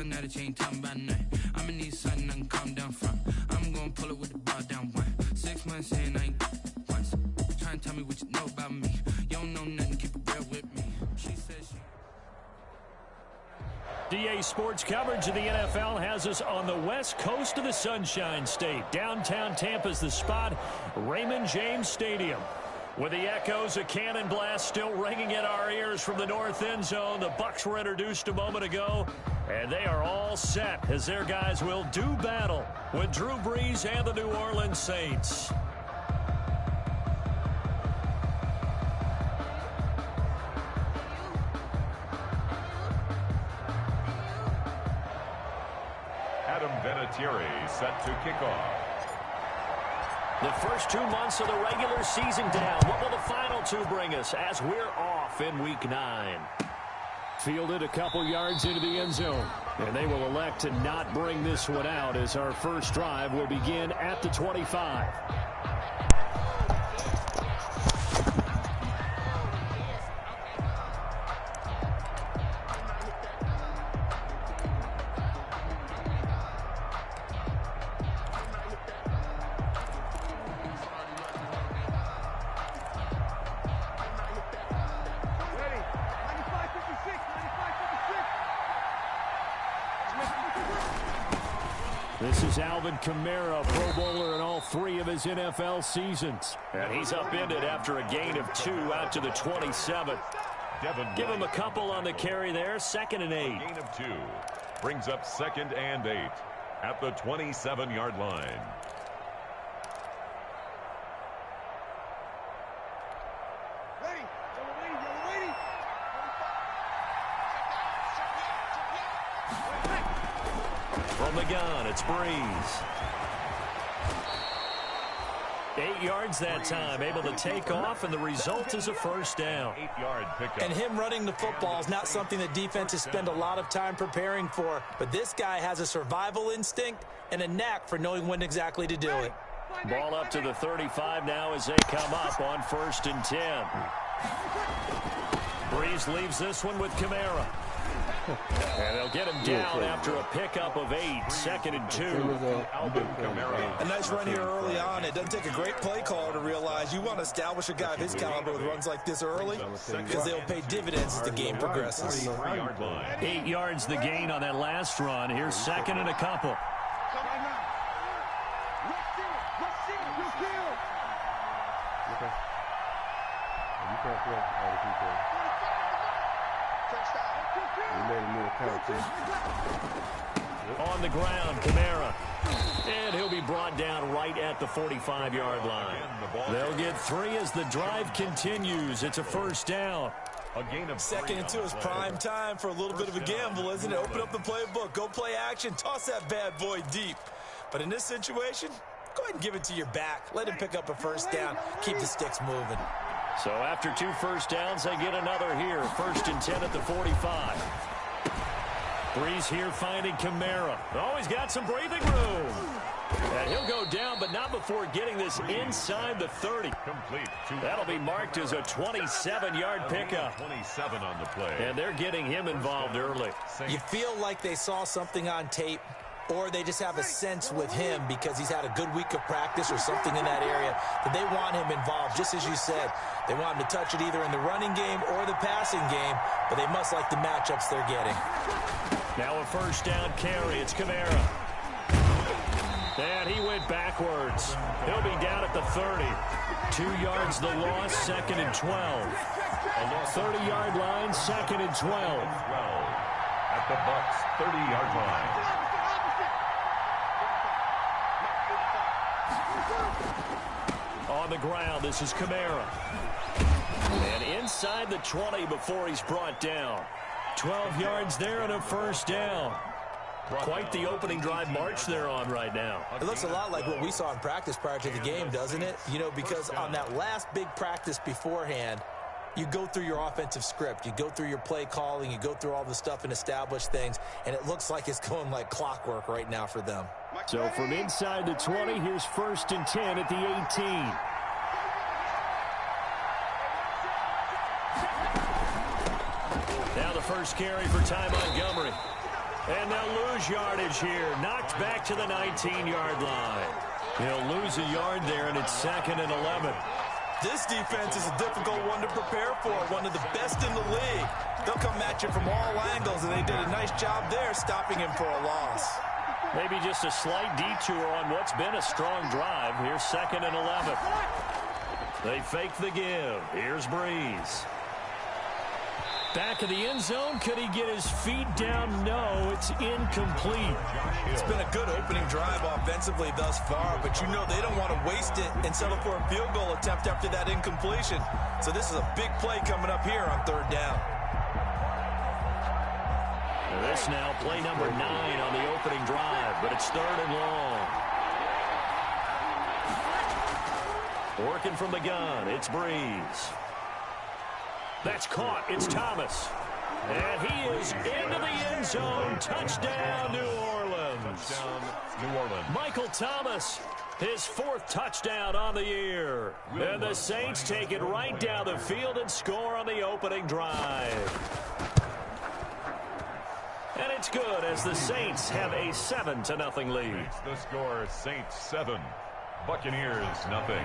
tell now that you ain't talking about nothing. I'ma need something I can calm down from. I'm gonna pull it with the ball down 1. 6 months in, I ain't once. Try and tell me what you know about me. You don't know nothing, keep it real with me. She says she... DA Sports coverage of the NFL has us on the west coast of the Sunshine State. Downtown Tampa's the spot, Raymond James Stadium. With the echoes of cannon blast still ringing in our ears from the north end zone, the Bucs were introduced a moment ago, and they are all set as their guys will do battle with Drew Brees and the New Orleans Saints. Adam Vinatieri set to kick off. The first 2 months of the regular season down. What will the final 2 bring us as we're off in Week 9? Fielded a couple yards into the end zone. And they will elect to not bring this one out as our first drive will begin at the 25. This is Alvin Kamara, Pro Bowler in all 3 of his NFL seasons. And he's upended after a gain of 2 out to the 27. Give him a couple on the carry there, 2nd and 8. Gain of 2 brings up 2nd and 8 at the 27-yard line. From the gun, it's Brees. 8 yards that time, able to take off, and the result is a first down. 8-yard pickup. And him running the football is not something that defenses spend a lot of time preparing for, but this guy has a survival instinct and a knack for knowing when exactly to do it. Ball up to the 35 now as they come up on 1st and 10. Brees leaves this one with Kamara. And they'll get him down after a pickup of 8, 2nd and 2. Alvin Kamara. A nice run here early on. It doesn't take a great play caller to realize you want to establish a guy of his caliber with runs like this early because they'll pay dividends as the game progresses. 8 yards the gain on that last run. Here's 2nd and a couple. On the ground, Kamara. And he'll be brought down right at the 45-yard line. They'll get 3 as the drive continues. It's a first down. A gain of 2nd and 2 is prime time for a little bit of a gamble, isn't it? Open up the playbook, go play action, toss that bad boy deep. But in this situation, go ahead and give it to your back. Let him pick up a first down. Keep the sticks moving. So after 2 first downs, they get another here. 1st and 10 at the 45. Brees here finding Kamara. Oh, he's got some breathing room. And he'll go down, but not before getting this inside the 30. complete. That'll be marked as a 27-yard pickup. 27 on the play. And they're getting him involved early. You feel like they saw something on tape, or they just have a sense with him because he's had a good week of practice or something in that area that they want him involved. Just as you said, they want him to touch it either in the running game or the passing game, but they must like the matchups they're getting. Now a first down carry. It's Kamara. And he went backwards. He'll be down at the 30. 2 yards the loss, 2nd and 12. 30-yard line, 2nd and 12. At the Bucs 30-yard line. On the ground, this is Kamara. And inside the 20 before he's brought down. 12 yards there and a first down. Quite the opening drive march they're on right now. It looks a lot like what we saw in practice prior to the game, doesn't it? You know, because on that last big practice beforehand, you go through your offensive script. You go through your play calling. You go through all the stuff and establish things. And it looks like it's going like clockwork right now for them. So from inside the 20, here's 1st and 10 at the 18. Now the first carry for Ty Montgomery. And they'll lose yardage here. Knocked back to the 19-yard line. He'll lose a yard there, and it's 2nd and 11. This defense is a difficult one to prepare for, one of the best in the league. They'll come at you from all angles, and they did a nice job there stopping him for a loss. Maybe just a slight detour on what's been a strong drive. Here's 2nd and 11. They fake the give. Here's Breeze. Back of the end zone. Could he get his feet down? No, it's incomplete. It's been a good opening drive offensively thus far, but you know they don't want to waste it and settle for a field goal attempt after that incompletion. So this is a big play coming up here on 3rd down. This now play number 9 on the opening drive, but it's 3rd and long. Working from the gun, it's Breeze. That's caught. It's Thomas. And he is into the end zone. Touchdown, New Orleans. Touchdown, New Orleans. Michael Thomas, his 4th touchdown on the year. And the Saints take it right down the field and score on the opening drive. And it's good as the Saints have a 7-0 lead. It's the score, Saints 7, Buccaneers 0.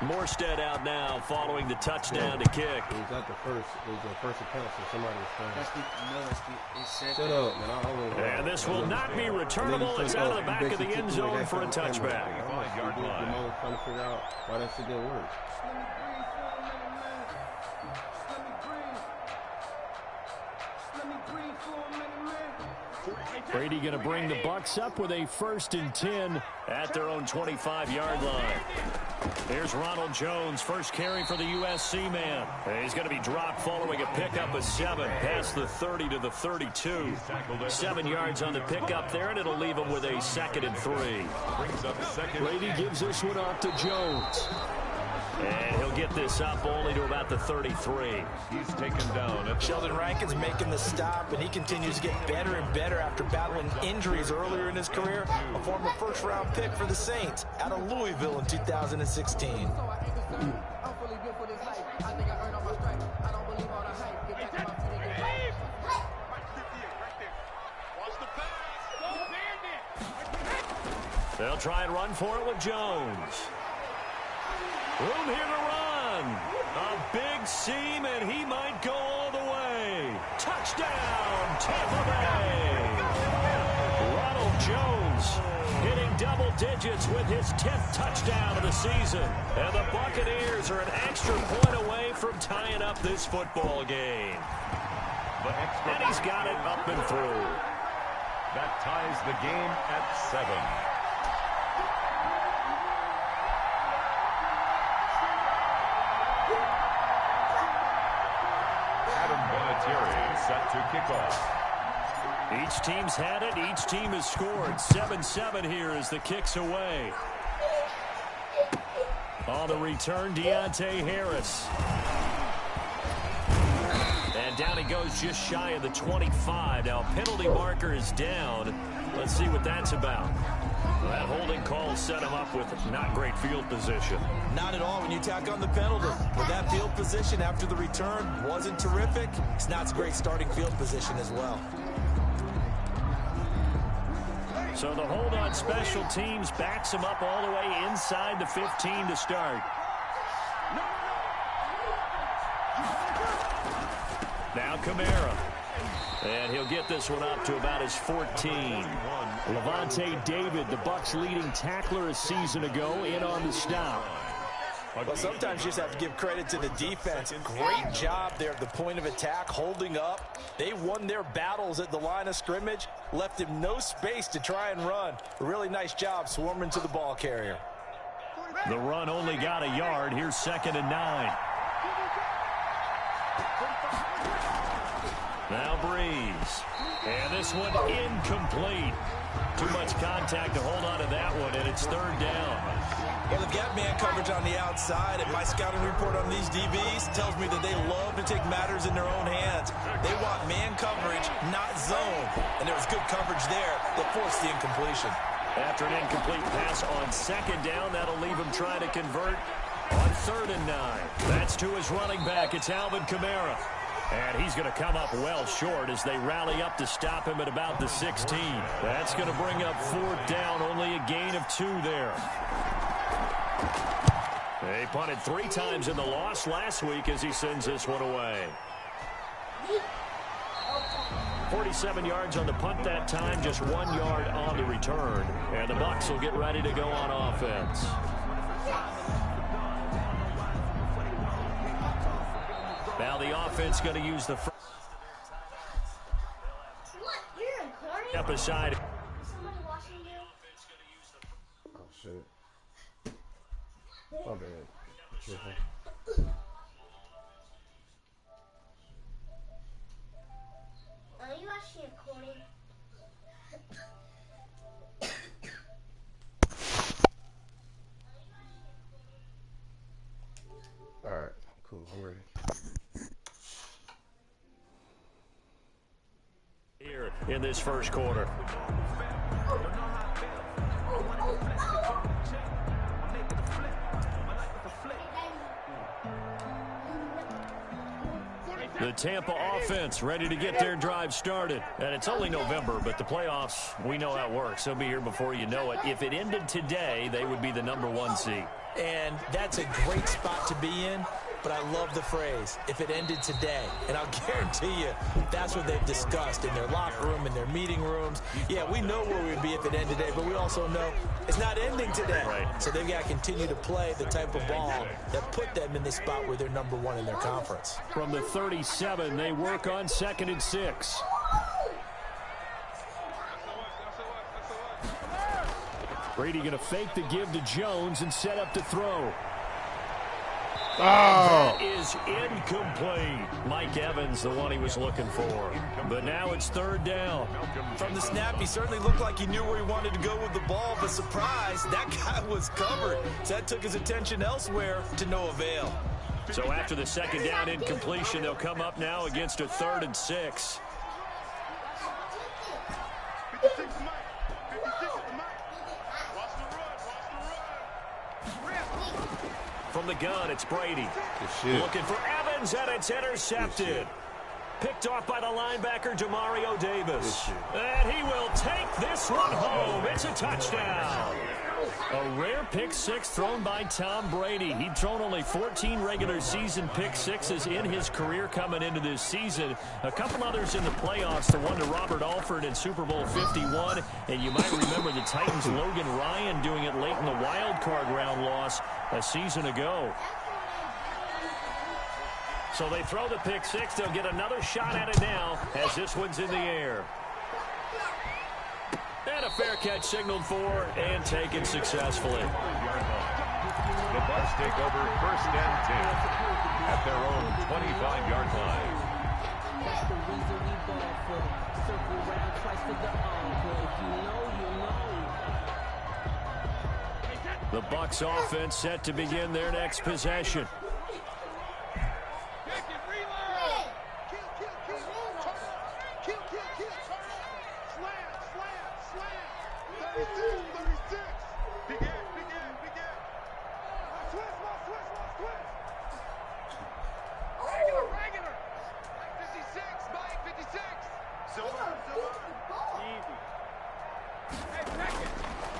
Morstead out now following the touchdown to kick. It was at the first attempt, so somebody was playing. Shut up, man. And this will not be returnable. It's out of the back of the end zone for a touchback. 5-yard line. I'm trying to figure out why that shit didn't work. Brady going to bring the Bucs up with a 1st and 10 at their own 25-yard line. Here's Ronald Jones, first carry for the USC man. He's going to be dropped following a pickup of 7 past the 30 to the 32. 7 yards on the pickup there, and it'll leave him with a 2nd and 3. Brings up 2nd. Brady gives this one off to Jones. And he'll get this up only to about the 33. He's taken down. Sheldon Rankins making the stop, and he continues to get better and better after battling injuries earlier in his career. A former 1st-round pick for the Saints out of Louisville in 2016. They'll try and run for it with Jones. Room here to run. A big seam, and he might go all the way. Touchdown, Tampa Bay. Ronald Jones hitting double digits with his 10th touchdown of the season. And the Buccaneers are an extra point away from tying up this football game. And he's got it up and through. That ties the game at 7. Set to kick off. Each team's had it. Each team has scored. 7-7 here as the kick's away. On the return, Deontay Harris. And down he goes just shy of the 25. Now, penalty marker is down. Let's see what that's about. That holding call set him up with not great field position. Not at all when you tack on the penalty. With that field position after the return wasn't terrific. It's not a great starting field position as well. So the hold on special teams backs him up all the way inside the 15 to start. Now Kamara. And he'll get this one up to about his 14. Levante David, the Bucs' leading tackler a season ago, in on the stop. Well, sometimes you just have to give credit to the defense. Great job there at the point of attack, holding up. They won their battles at the line of scrimmage, left him no space to try and run. A really nice job swarming to the ball carrier. The run only got a yard. Here's 2nd and 9. Now Breeze. And this one incomplete. Too much contact to hold on to that one, and it's 3rd down. Well, they've got man coverage on the outside, and my scouting report on these DBs tells me that they love to take matters in their own hands. They want man coverage, not zone. And there was good coverage there that forced the incompletion. After an incomplete pass on 2nd down, that'll leave him trying to convert on 3rd and 9. That's to his running back. It's Alvin Kamara. And he's going to come up well short as they rally up to stop him at about the 16. That's going to bring up 4th down, only a gain of 2 there. They punted 3 times in the loss last week as he sends this one away. 47 yards on the punt that time, just 1 yard on the return. And the Bucs will get ready to go on offense. Now the offense going to use the step aside. Oh, shit. My bad. Are you actually recording? All right, cool. I'm ready. Here in this first quarter. The Tampa offense ready to get their drive started. And it's only November, but the playoffs, we know how it works. They'll be here before you know it. If it ended today, they would be the #1 seed. And that's a great spot to be in, but I love the phrase, if it ended today. And I'll guarantee you that's what they've discussed in their locker room, in their meeting rooms. Yeah, we know where we'd be if it ended today, but we also know it's not ending today. Right. So they've got to continue to play the type of ball that put them in the spot where they're #1 in their conference. From the 37, they work on 2nd and 6. Brady going to fake the give to Jones and set up to throw. Oh! That is incomplete. Mike Evans, the one he was looking for. But now it's 3rd down. From the snap, he certainly looked like he knew where he wanted to go with the ball, but surprise, that guy was covered. So that took his attention elsewhere to no avail. So after the 2nd down incompletion, they'll come up now against a 3rd and 6. From the gun, it's Brady. Looking for Evans, and it's intercepted. Picked off by the linebacker, Demario Davis. And he will take this one home. It's a touchdown. A rare pick 6 thrown by Tom Brady. He'd thrown only 14 regular season pick 6s in his career coming into this season. A couple others in the playoffs, the one to Robert Alford in Super Bowl 51. And you might remember the Titans' Logan Ryan doing it late in the wild card round loss a season ago. So they throw the pick 6. They'll get another shot at it now as this one's in the air. And a fair catch signaled for and taken successfully. The Bucs take over 1st and 10 at their own 25-yard line. That's the reason we ball for it. Circle round twice to the encore. If you know, you know. The Bucs offense set to begin their next possession.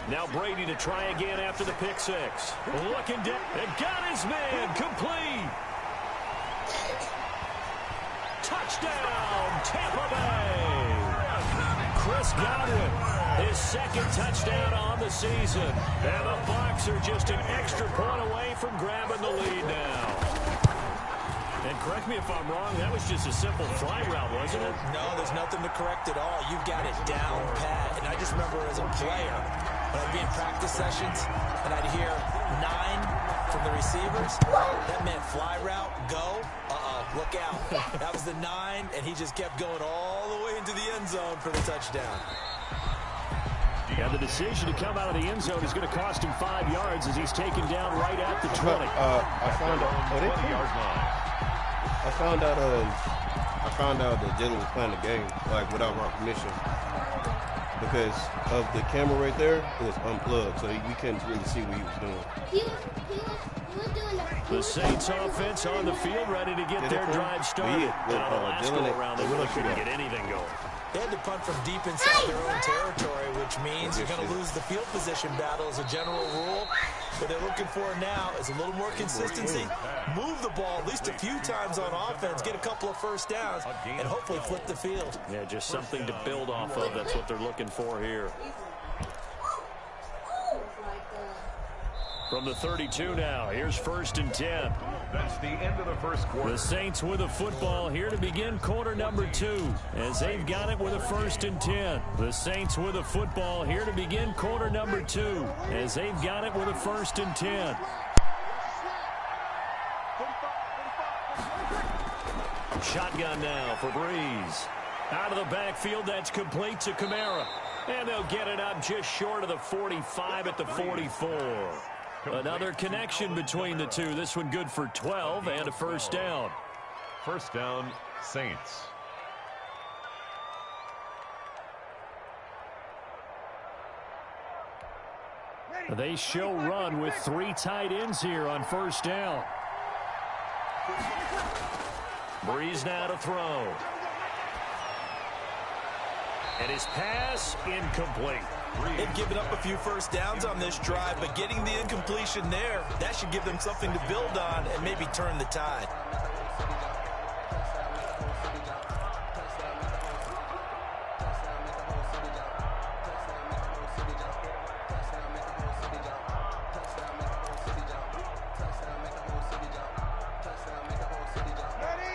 Now Brady to try again after the pick 6. Looking down and got his man complete. Touchdown, Tampa Bay. Chris Godwin, his 2nd touchdown on the season. And the Bucs are just an extra point away from grabbing the lead now. And correct me if I'm wrong, that was just a simple fly route, wasn't it? No, there's nothing to correct at all. You've got it down pat. And I just remember as a player, when I'd be in practice sessions and I'd hear 9 from the receivers, that meant fly route, go, look out. That was the 9, and he just kept going all the way into the end zone for the touchdown. And the decision to come out of the end zone is going to cost him 5 yards as he's taken down right at the 20. I found out that Jalen was playing the game like without my permission because of the camera right there. It was unplugged, so we couldn't really see what he was doing. The Saints offense on the field, ready to get their drive started. And on the last go-around, they really couldn't get anything going. They had to punt from deep inside their own territory, which means you're going to lose the field position battle as a general rule. What they're looking for now is a little more consistency. Move the ball at least a few times on offense, get a couple of first downs, and hopefully flip the field. Yeah, just something to build off of. That's what they're looking for here. From the 32 now, here's 1st and 10. That's the end of the first quarter. The Saints with a football here to begin quarter number 2, as they've got it with a 1st and 10. The Saints with a football here to begin quarter number 2, as they've got it with a 1st and 10. Shotgun now for Breeze. Out of the backfield, that's complete to Kamara. And they'll get it up just short of the 45 at the 44. Another connection between the two. This one good for 12 and a first down. First down, Saints. They show run with 3 tight ends here on first down. Breeze now to throw. And his pass incomplete. They've given up a few first downs on this drive, but getting the incompletion there, that should give them something to build on and maybe turn the tide.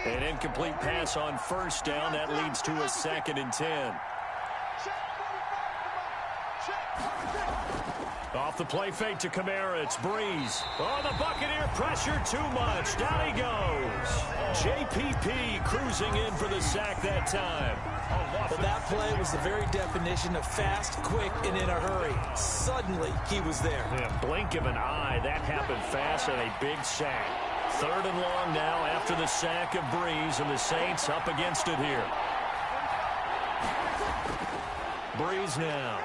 An incomplete pass on first down. That leads to a 2nd and 10. Off the play fake to Kamara, it's Breeze. Oh, the Buccaneer pressure too much. Down he goes. JPP cruising in for the sack that time. Well, that play was the very definition of fast, quick, and in a hurry. Suddenly, he was there. Yeah, blink of an eye. That happened fast and a big sack. 3rd and long now after the sack of Breeze, and the Saints up against it here. Breeze now.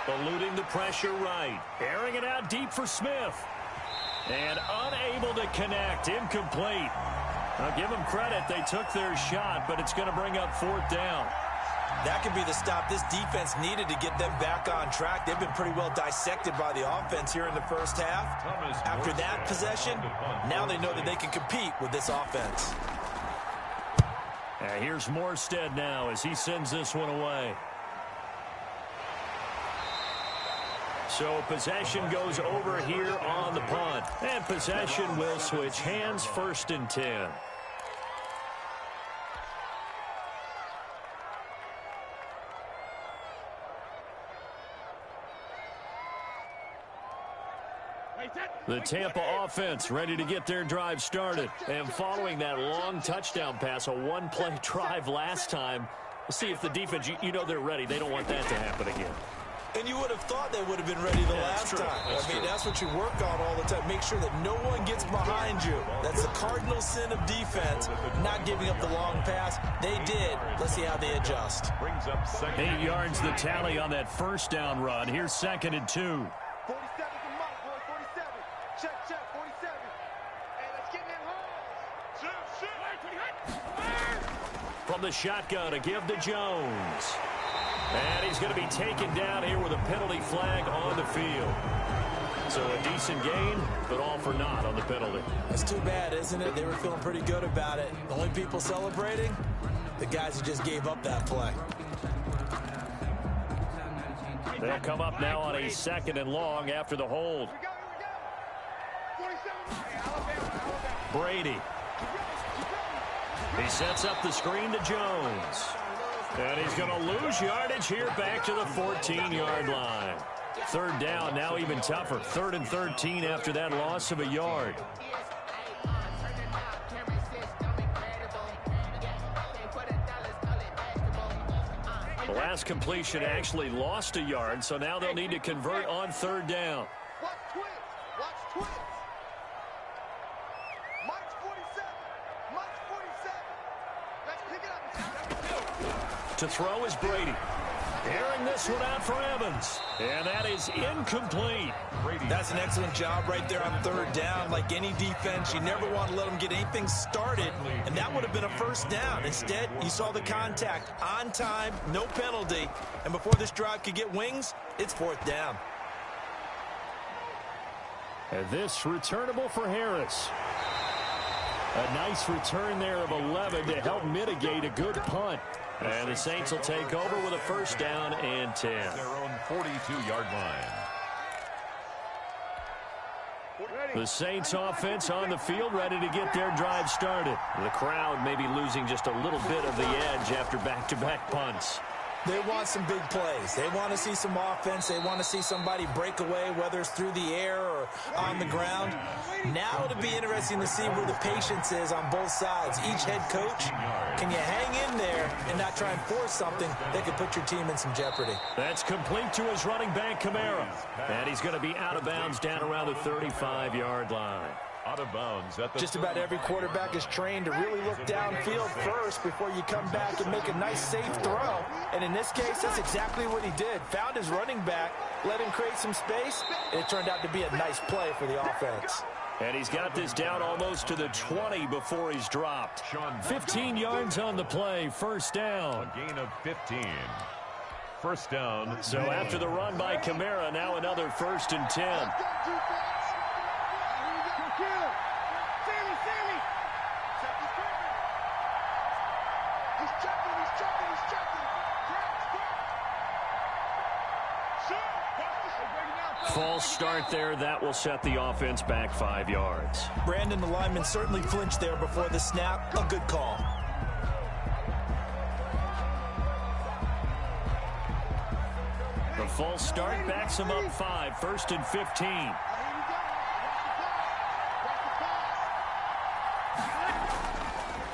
Eluding the pressure right. Airing it out deep for Smith. And unable to connect. Incomplete. I'll give them credit. They took their shot, but it's going to bring up 4th down. That could be the stop this defense needed to get them back on track. They've been pretty well dissected by the offense here in the first half. After that possession, now they know that they can compete with this offense. Here's Morstead now as he sends this one away. So possession goes over here on the punt. And possession will switch hands, 1st and 10. The Tampa offense ready to get their drive started. And following that long touchdown pass, a 1-play drive last time, we'll see if the defense, you know they're ready. They don't want that to happen again. And you would have thought they would have been ready the last time. I mean, that's what you work on all the time. Make sure that no one gets behind you. That's the cardinal sin of defense, not giving up the long pass. They did. Let's see how they adjust. 8 yards the tally on that first down run. Here's 2nd and 2. 47's a mark, boy. 47. Check, 47. Hey, let's get in home. From the shotgun to give to Jones. And he's going to be taken down here with a penalty flag on the field. So a decent gain, but all for naught on the penalty. That's too bad, isn't it? They were feeling pretty good about it. The only people celebrating, the guys who just gave up that play. They'll come up now on a 2nd and long after the hold. Brady. He sets up the screen to Jones. And he's going to lose yardage here back to the 14-yard line. 3rd down, now even tougher. 3rd and 13 after that loss of a yard. The last completion actually lost a yard, so now they'll need to convert on 3rd down. Watch twins. Watch twins. March 47. March 47. Let's pick it up. To throw is Brady. Airing this one out for Evans. And that is incomplete. That's an excellent job right there on third down. Like any defense, you never want to let them get anything started, and that would have been a first down. Instead, you saw the contact on time, no penalty, and before this drive could get wings, it's fourth down. And this returnable for Harris. A nice return there of 11 to help mitigate a good punt. And the Saints will take over with a first down and 10. Their own 42-yard line. The Saints offense on the field, ready to get their drive started. The crowd may be losing just a little bit of the edge after back-to-back punts. They want some big plays. They want to see some offense. They want to see somebody break away, whether it's through the air or on the ground. Now it'll be interesting to see where the patience is on both sides. Each head coach, can you hang in there and not try and force something that could put your team in some jeopardy? That's complete to his running back, Kamara. And he's going to be out of bounds down around the 35-yard line. Out of bounds at the Just about every quarterback is trained to really look downfield first before you come back and make a nice, safe throw. And in this case, that's exactly what he did. Found his running back, let him create some space, and it turned out to be a nice play for the offense. And he's got this down almost to the 20 before he's dropped. 15 yards on the play, first down. A gain of 15. First down. So after the run by Kamara, now another 1st and 10. False start there. That will set the offense back 5 yards. Brandon, the lineman, certainly flinched there before the snap. A good call. The false start backs him up 5, 1st and 15.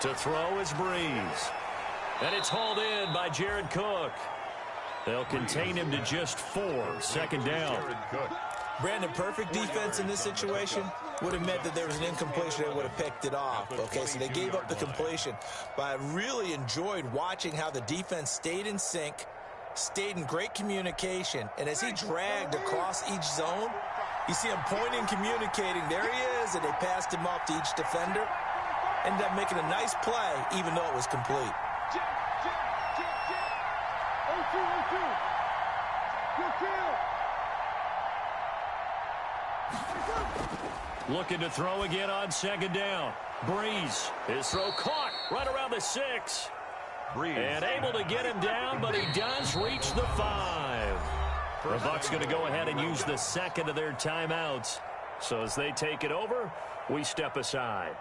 To throw is Breeze. And it's hauled in by Jared Cook. They'll contain him to just 4, second down. Brandon, perfect defense in this situation would have meant that there was an incompletion. They would have picked it off. Okay, so they gave up the completion. But I really enjoyed watching how the defense stayed in sync, stayed in great communication. And as he dragged across each zone, you see him pointing, communicating. There he is, and they passed him off to each defender. Ended up making a nice play, even though it was complete. Looking to throw again on second down. Breeze. His throw caught right around the 6. Breeze. And able to get him down, but he does reach the 5. The Bucs going to go ahead and use the second of their timeouts. So as they take it over, we step aside.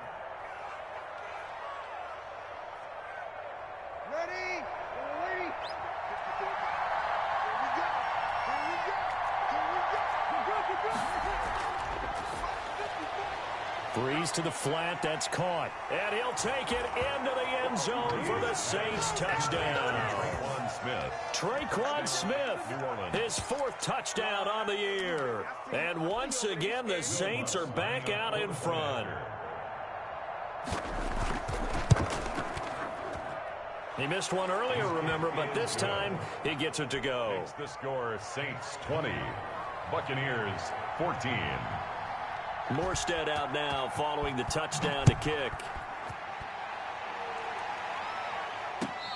Breeze to the flat, that's caught. And he'll take it into the end zone for the Saints touchdown. Traquan Smith, his 4th touchdown on the year. And once again, the Saints are back out in front. He missed one earlier, remember, but this time he gets it to go. Makes the score Saints 20, Buccaneers 14. Morstead out now following the touchdown to kick.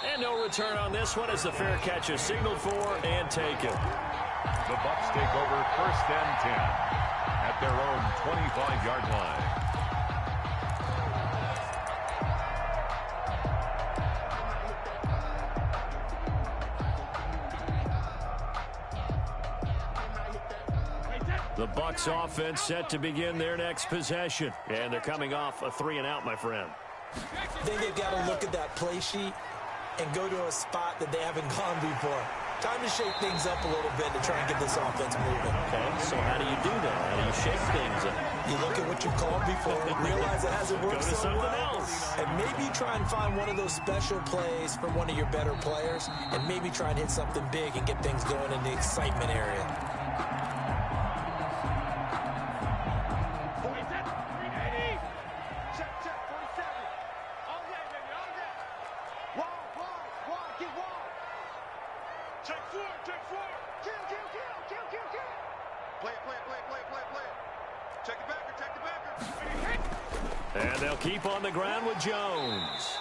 And no return on this one as the fair catch is signaled for and taken. The Bucs take over 1st and 10 at their own 25-yard line. The Bucs offense set to begin their next possession. And they're coming off a 3-and-out, my friend. I think they've got to look at that play sheet and go to a spot that they haven't gone before. Time to shake things up a little bit to try and get this offense moving. Okay, so how do you do that? How do you shake things up? You look at what you called before, realize it hasn't worked so well, and maybe try and find one of those special plays from one of your better players, and maybe try and hit something big and get things going in the excitement area. Check four. Kill. Play it. Check the backer. And they'll keep on the ground with Jones.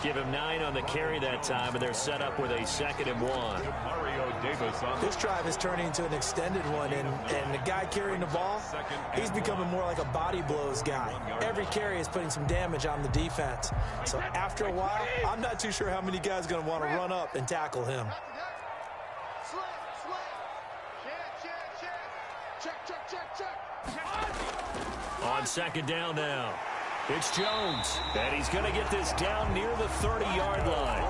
Give him 9 on the carry that time, and they're set up with a 2nd and 1. Mario Davis on This drive is turning into an extended one, and the guy carrying the ball, he's becoming more like a body blows guy. Every carry is putting some damage on the defense. So after a while, I'm not too sure how many guys are going to want to run up and tackle him. On 2nd down now. It's Jones, and he's going to get this down near the 30-yard line.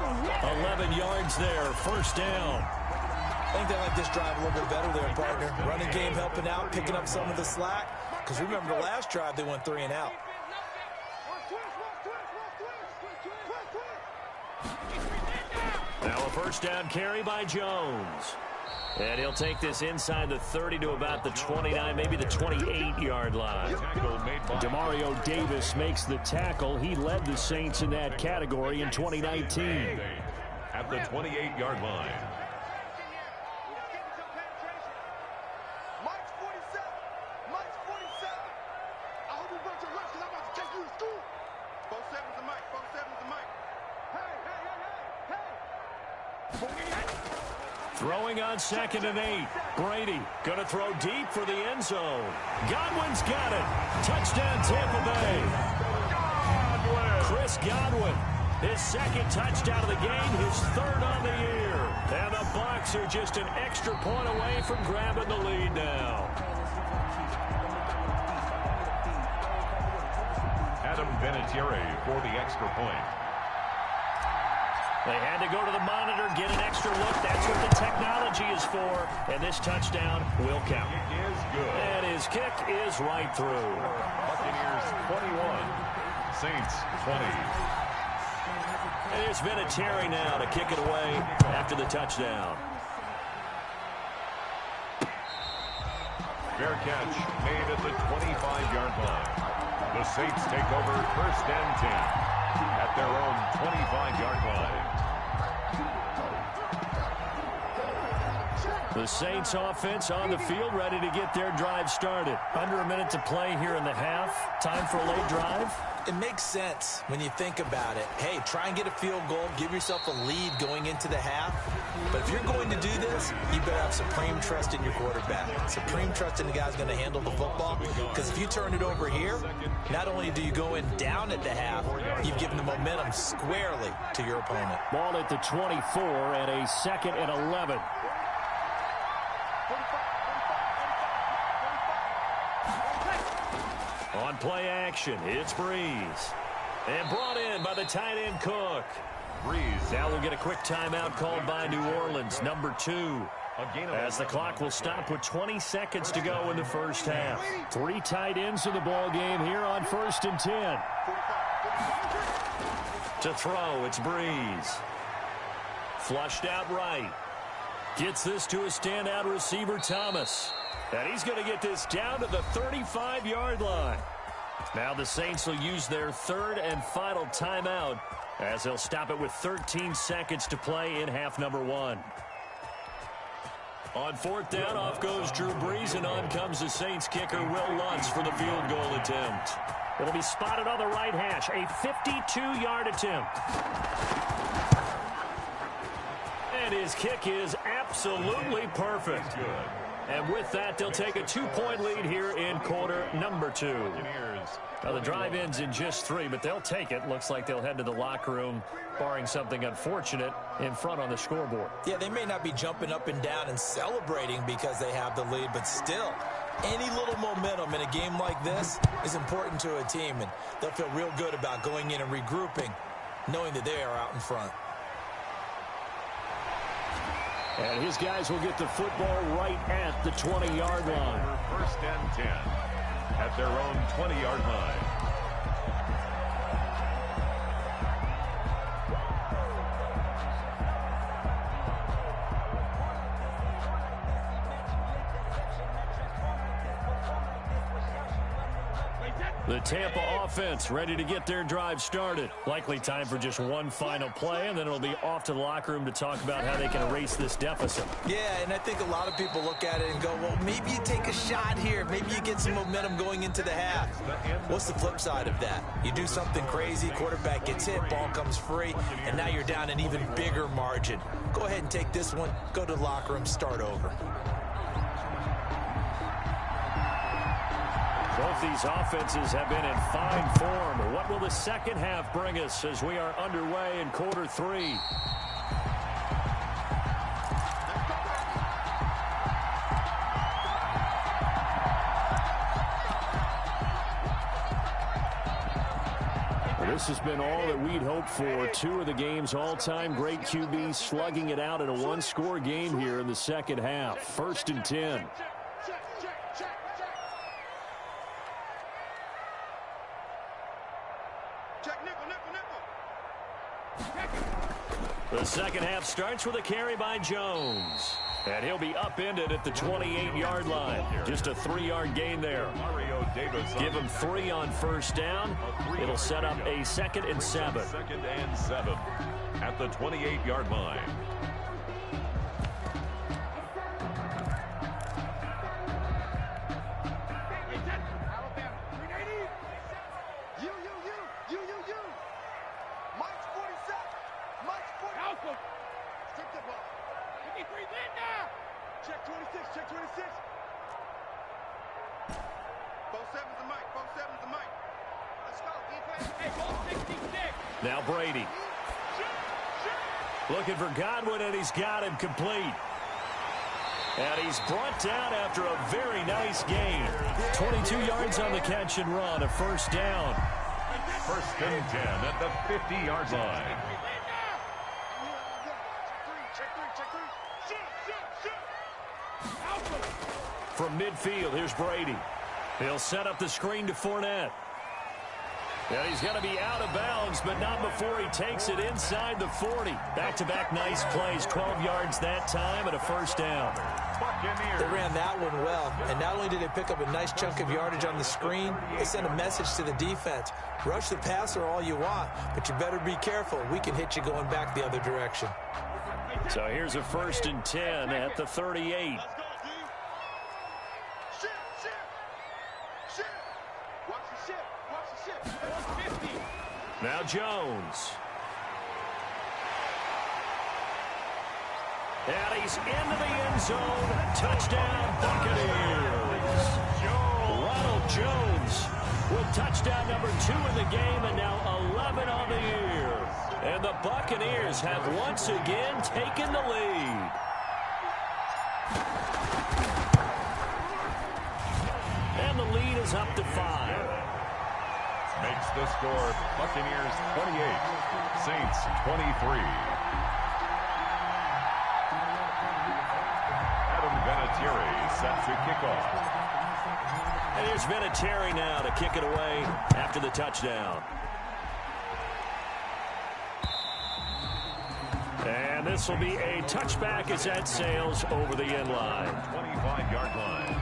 11 yards there, 1st down. I think they like this drive a little bit better there, partner. Running game helping out, picking up some of the slack. Because remember the last drive, they went 3 and out. Now a 1st down carry by Jones. And he'll take this inside the 30 to about the 29, maybe the 28-yard line. Demario Davis makes the tackle. He led the Saints in that category in 2019. At the 28-yard line. Mike's 47. I hope you brought your lunch because I'm about to take you to school. 47's the mic. Hey. Throwing on 2nd and 8. Brady going to throw deep for the end zone. Godwin's got it. Touchdown Tampa Bay. Chris Godwin, his 2nd touchdown of the game, his 3rd on the year. And the Bucs are just an extra point away from grabbing the lead now. Adam Vinatieri for the extra point. They had to go to the monitor, get an extra look. That's what the technology is for. And this touchdown will count. It is good. And his kick is right through. Buccaneers 21, Saints 20. And it's Vinatieri now to kick it away after the touchdown. Fair catch made at the 25-yard line. The Saints take over 1st and 10 at their own 25-yard line. The Saints offense on the field, ready to get their drive started. Under a minute to play here in the half. Time for a late drive. It makes sense when you think about it. Hey, try and get a field goal, give yourself a lead going into the half. But if you're going to do this, you better have supreme trust in your quarterback. Supreme trust in the guy's going to handle the football. Because if you turn it over here, not only do you go in down at the half, you've given the momentum squarely to your opponent. Ball at the 24 and a 2nd and 11. On play action, it's Breeze. And brought in by the tight end Cook. Breeze. Now we'll get a quick timeout called by New Orleans, number 2. As the clock will stop with 20 seconds to go in the 1st half. 3 tight ends in the ball game here on 1st and 10. To throw, it's Breeze. Flushed out right. Gets this to a standout receiver, Thomas. And he's going to get this down to the 35-yard line. Now the Saints will use their 3rd and final timeout as they'll stop it with 13 seconds to play in half number 1. On 4th down, off goes Drew Brees, and on comes the Saints kicker, Will Lutz, for the field goal attempt. It'll be spotted on the right hash, a 52-yard attempt. And his kick is absolutely perfect. And with that, they'll take a 2-point lead here in quarter number 2. Now, the drive ends in just 3, but they'll take it. Looks like they'll head to the locker room, barring something unfortunate, in front on the scoreboard. Yeah, they may not be jumping up and down and celebrating because they have the lead, but still, any little momentum in a game like this is important to a team, and they'll feel real good about going in and regrouping, knowing that they are out in front. And his guys will get the football right at the 20-yard line. 1st and 10 at their own 20-yard line. The Tampa offense ready to get their drive started. Likely time for just one final play, and then it'll be off to the locker room to talk about how they can erase this deficit. Yeah, and I think a lot of people look at it and go, well, maybe you take a shot here. Maybe you get some momentum going into the half. What's the flip side of that? You do something crazy, quarterback gets hit, ball comes free, and now you're down an even bigger margin. Go ahead and take this one, go to the locker room, start over. Both these offenses have been in fine form. What will the second half bring us as we are underway in quarter 3? This has been all that we'd hoped for. 2 of the game's all-time great QBs slugging it out in a one-score game here in the second half. 1st and 10. The second half starts with a carry by Jones. And he'll be upended at the 28-yard line. Just a 3-yard gain there. Give him 3 on first down. It'll set up a 2nd and 7. 2nd and 7 at the 28-yard line. Check 26, check 26. 4-7's the mic, 4-7's the mic. Let's go, defense. Hey, ball 66. Now Brady. Looking for Godwin, and he's got him complete. And he's brought down after a very nice gain. 22 yards on the catch and run, a first down. 1st and 10 at the 50-yard line. From midfield, here's Brady. He'll set up the screen to Fournette. And he's going to be out of bounds, but not before he takes it inside the 40. Back-to-back nice plays, 12 yards that time and a first down. They ran that one well, and not only did they pick up a nice chunk of yardage on the screen, they sent a message to the defense. Rush the passer all you want, but you better be careful. We can hit you going back the other direction. So here's a 1st and 10 at the 38. Now Jones. And he's into the end zone. Touchdown, Buccaneers. Ronald Jones with touchdown number 2 in the game, and now 11 on the year. And the Buccaneers have once again taken the lead. And the lead is up to 5. Makes the score Buccaneers 28, Saints 23. Adam Vinatieri set to kick off. And here's Vinatieri now to kick it away after the touchdown. And this will be a touchback as that sails over the end line. 25-yard line.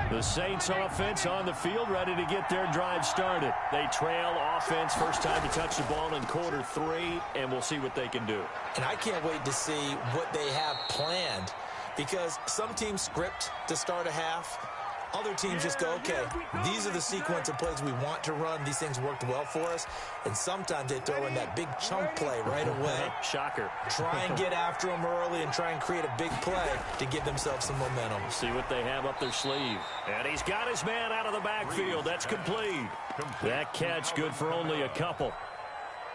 The Saints offense on the field, ready to get their drive started. They trail offense, first time to touch the ball in quarter 3, and we'll see what they can do. And I can't wait to see what they have planned, because some teams script to start a half. Other teams just go, okay, these are the sequence of plays we want to run. These things worked well for us. And sometimes they throw in that big chunk play right away. Shocker. Try and get after them early and try and create a big play to give themselves some momentum. See what they have up their sleeve. And he's got his man out of the backfield. That's complete. That catch good for only a couple.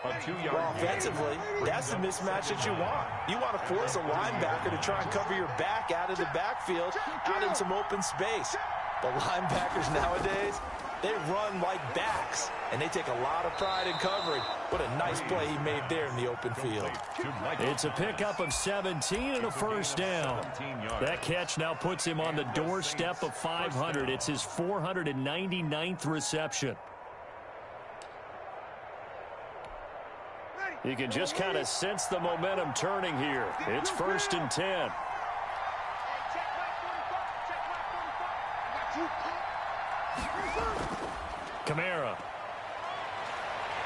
Well, offensively, that's the mismatch that you want. You want to force a linebacker to try and cover your back out of the backfield, out in some open space. The linebackers nowadays, they run like backs, and they take a lot of pride in covering. What a nice play he made there in the open field. It's a pickup of 17 and a first down. That catch now puts him on the doorstep of 500. It's his 499th reception. You can just kind of sense the momentum turning here. It's 1st and 10.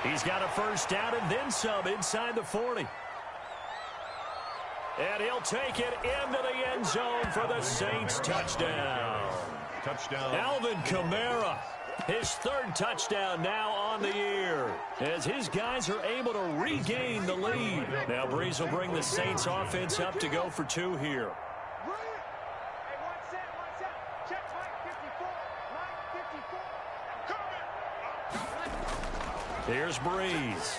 He's got a first down and then some inside the 40. And he'll take it into the end zone for the Saints touchdown. Alvin Kamara, his third touchdown now on the year, as his guys are able to regain the lead. Now Breeze will bring the Saints offense up to go for 2 here. Here's Breeze.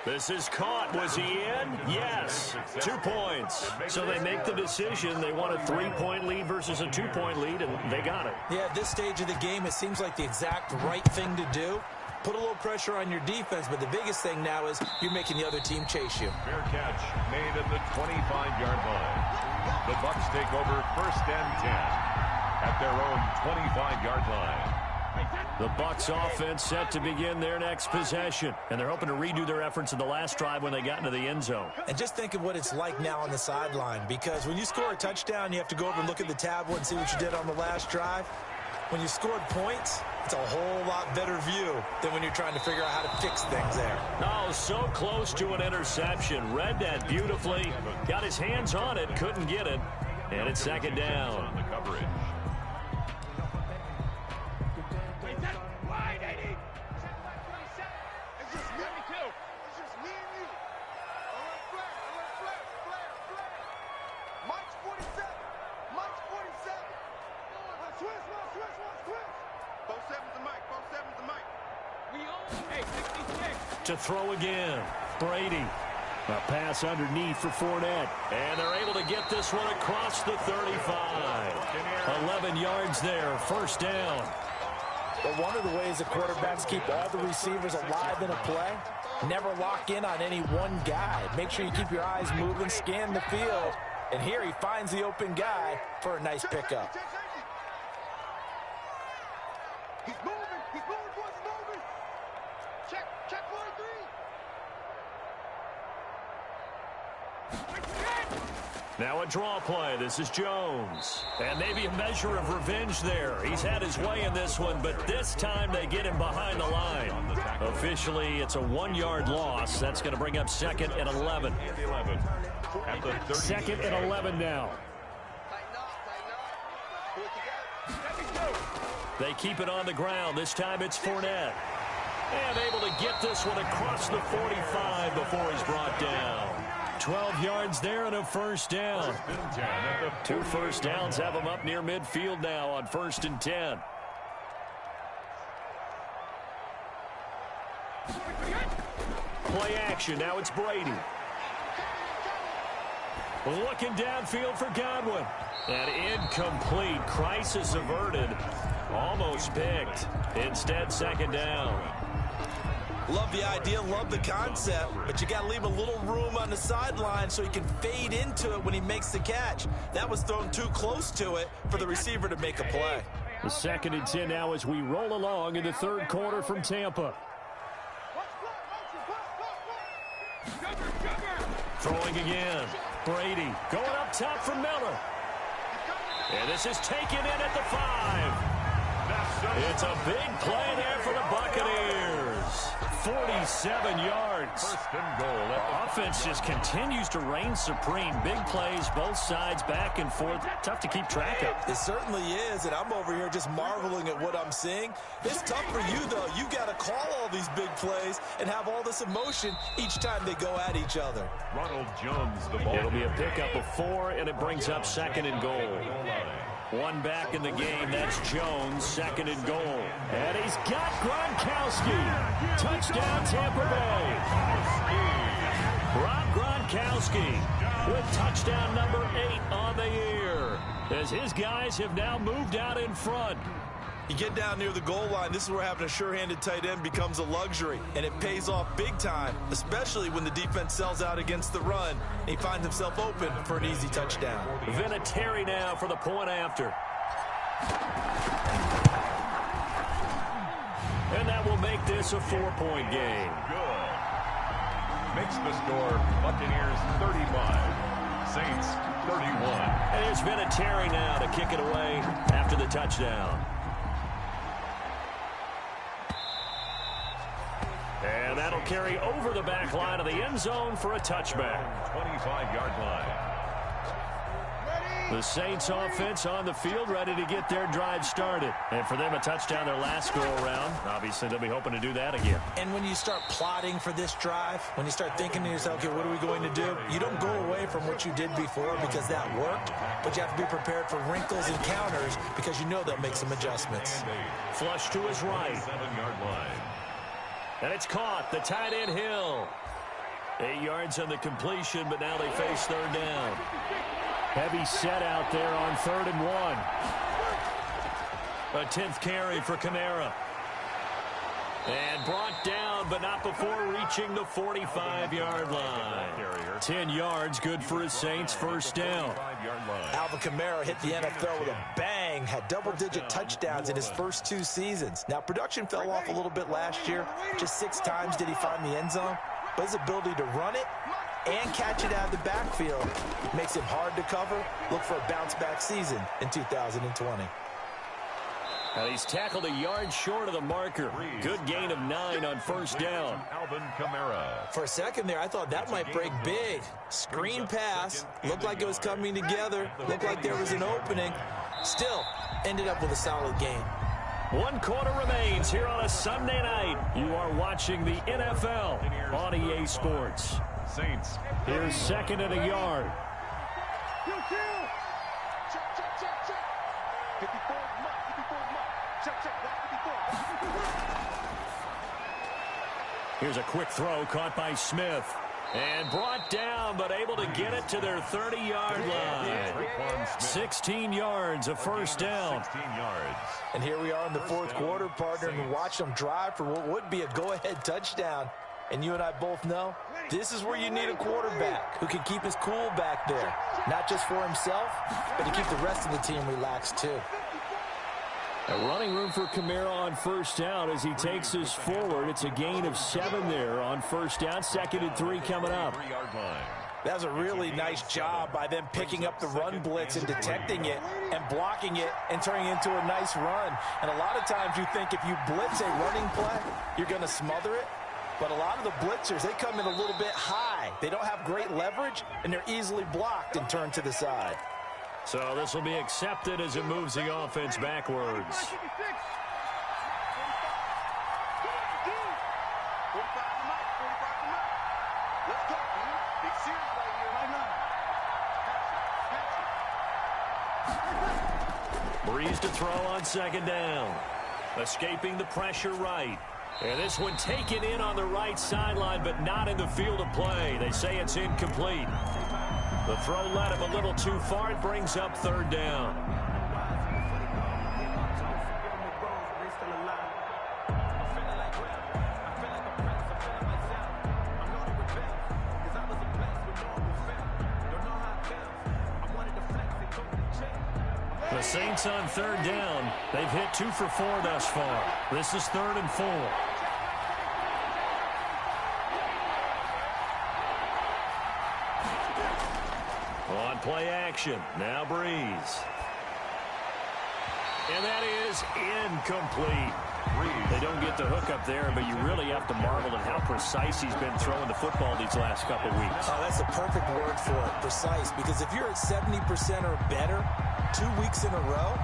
This is caught. Was he in? Yes. 2 points. So they make the decision. They want a 3-point lead versus a 2-point lead, and they got it. Yeah, at this stage of the game, it seems like the exact right thing to do. Put a little pressure on your defense, but the biggest thing now is you're making the other team chase you. Fair catch made at the 25-yard line. The Bucs take over 1st and 10 at their own 25-yard line. The Bucs offense set to begin their next possession, and they're hoping to redo their efforts in the last drive when they got into the end zone. And just think of what it's like now on the sideline, because when you score a touchdown, you have to go over and look at the tablet and see what you did on the last drive. When you scored points, it's a whole lot better view than when you're trying to figure out how to fix things there. Oh, so close to an interception. Read that beautifully. Got his hands on it, couldn't get it. And it's 2nd down. On the coverage. To throw again. Brady. A pass underneath for Fournette. And they're able to get this one across the 35. 11 yards there. 1st down. But one of the ways the quarterbacks keep all the receivers alive in a play, never lock in on any one guy. Make sure you keep your eyes moving, scan the field. And here he finds the open guy for a nice pickup. He's moving. He's moving, boys. He's moving. Check 43. Now a draw play. This is Jones. And maybe a measure of revenge there. He's had his way in this one, but this time they get him behind the line. Officially, it's a 1-yard loss. That's going to bring up 2nd and 11. 2nd and 11 now. They keep it on the ground. This time it's Fournette. And able to get this one across the 45 before he's brought down. 12 yards there and a 1st down. 2 1st downs have him up near midfield now on 1st and 10. Play action. Now it's Brady. Looking downfield for Godwin. And incomplete. Crisis averted. Almost picked. Instead, 2nd down. Love the idea, love the concept, but you got to leave a little room on the sideline so he can fade into it when he makes the catch. That was thrown too close to it for the receiver to make a play. The 2nd and 10 now as we roll along in the 3rd quarter from Tampa. Throwing again. Brady going up top for Miller. And this is taken in at the 5. It's a big play there for the Buccaneers. 47 yards. 1st and goal. Offense just continues to reign supreme. Big plays, both sides, back and forth. Tough to keep track of. It certainly is, and I'm over here just marveling at what I'm seeing. It's tough for you, though. You got to call all these big plays and have all this emotion each time they go at each other. Ronald Jones, the ball. It'll be a pickup of 4, and it brings up 2nd and goal. 1 back in the game. That's Jones, 2nd and goal. And he's got Gronkowski. Touchdown, Tampa Bay. Rob Gronkowski with touchdown number 8 on the year, as his guys have now moved out in front. You get down near the goal line, this is where having a sure-handed tight end becomes a luxury, and it pays off big time, especially when the defense sells out against the run, and he finds himself open for an easy touchdown. Vinatieri now for the point after. And that will make this a 4-point game. Good. Makes the score Buccaneers 35, Saints 31. And there's Vinatieri now to kick it away after the touchdown. that'll carry over the back line of the end zone for a touchback. 25-yard line. The Saints offense on the field, ready to get their drive started. And for them, a touchdown their last go-around. Obviously, they'll be hoping to do that again. And when you start plotting for this drive, when you start thinking to yourself, okay, what are we going to do? You don't go away from what you did before because that worked, but you have to be prepared for wrinkles and counters because you know they'll make some adjustments. Flush to his right. 7-yard line. And it's caught. The tight end Hill. 8 yards on the completion, but now they face third down. Heavy set out there on 3rd and 1. A 10th carry for Kamara. And brought down, but not before reaching the 45-yard line. 10 yards, good for his Saints, first down. Alvin Kamara hit the NFL with a bang, had double-digit touchdowns in his first 2 seasons. Now, production fell off a little bit last year. Just 6 times did he find the end zone. But his ability to run it and catch it out of the backfield makes him hard to cover. Look for a bounce-back season in 2020. And he's tackled a yard short of the marker. Good gain of 9 on first down. Alvin Kamara. For a second there, I thought that might break big. Screen pass. Looked like it was coming together. Looked like there was an opening. Still, ended up with a solid gain. 1 quarter remains here on a Sunday night. You are watching the NFL on EA Sports. Saints. Here's 2nd and a yard. Check, check, check, check. 54 mark, 54 mark. Check, check, that's 54. Here's a quick throw caught by Smith. And brought down, but able to get it to their 30-yard line. 16 yards, a first down. 16 yards. And here we are in the 4th quarter, partner, and watch them drive for what would be a go-ahead touchdown. And you and I both know this is where you need a quarterback who can keep his cool back there. Not just for himself, but to keep the rest of the team relaxed too. A running room for Kamara on first down as he takes us forward. It's a gain of 7 there on first down. 2nd and 3 coming up. 3-yard line. That was a really nice job by them picking up the run blitz and detecting it and blocking it and turning it into a nice run. And a lot of times you think if you blitz a running play, you're going to smother it. But a lot of the blitzers, they come in a little bit high. They don't have great leverage, and they're easily blocked and turned to the side. So this will be accepted as it moves the offense backwards. 45 Let's go, man. Big series right here. Breeze to throw on 2nd down. Escaping the pressure right. And this one taken in on the right sideline, but not in the field of play. They say it's incomplete. The throw led him a little too far. It brings up 3rd down. The Saints on 3rd down. They've hit 2 for 4 thus far. This is 3rd and 4. On play action. Now Breeze. And that is incomplete. They don't get the hook up there, but you really have to marvel at how precise he's been throwing the football these last couple weeks. Oh, that's a perfect word for it, precise, because if you're at 70% or better 2 weeks in a row,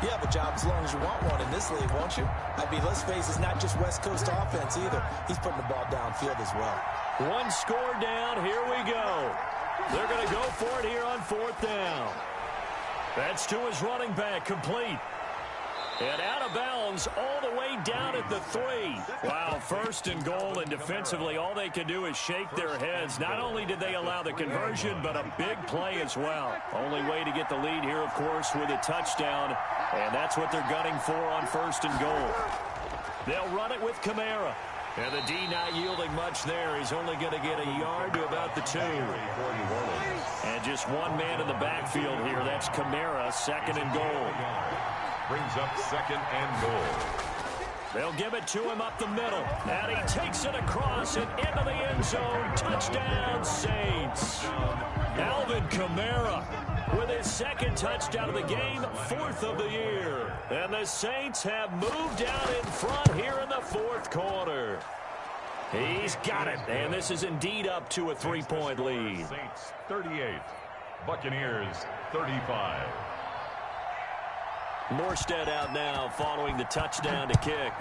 you have a job as long as you want one in this league, won't you? I mean, let's face it, it's not just West Coast offense either. He's putting the ball downfield as well. 1 score down. Here we go. They're going to go for it here on 4th down. That's to his running back, complete. And out of bounds all the way down at the 3. Wow, 1st and goal, and defensively all they can do is shake their heads. Not only did they allow the conversion, but a big play as well. Only way to get the lead here, of course, with a touchdown, and that's what they're gunning for on 1st and goal. They'll run it with Kamara. And the D not yielding much there. He's only going to get a yard to about the 2. And just one man in the backfield here. That's Kamara, 2nd and goal. Brings up 2nd and goal. They'll give it to him up the middle. And he takes it across and into the end zone. Touchdown, Saints. Alvin Kamara with his 2nd touchdown of the game, 4th of the year. And the Saints have moved out in front here in the 4th quarter. He's got it, and this is indeed up to a 3-point lead. Saints 38, Buccaneers 35. Morstead out now following the touchdown to kick.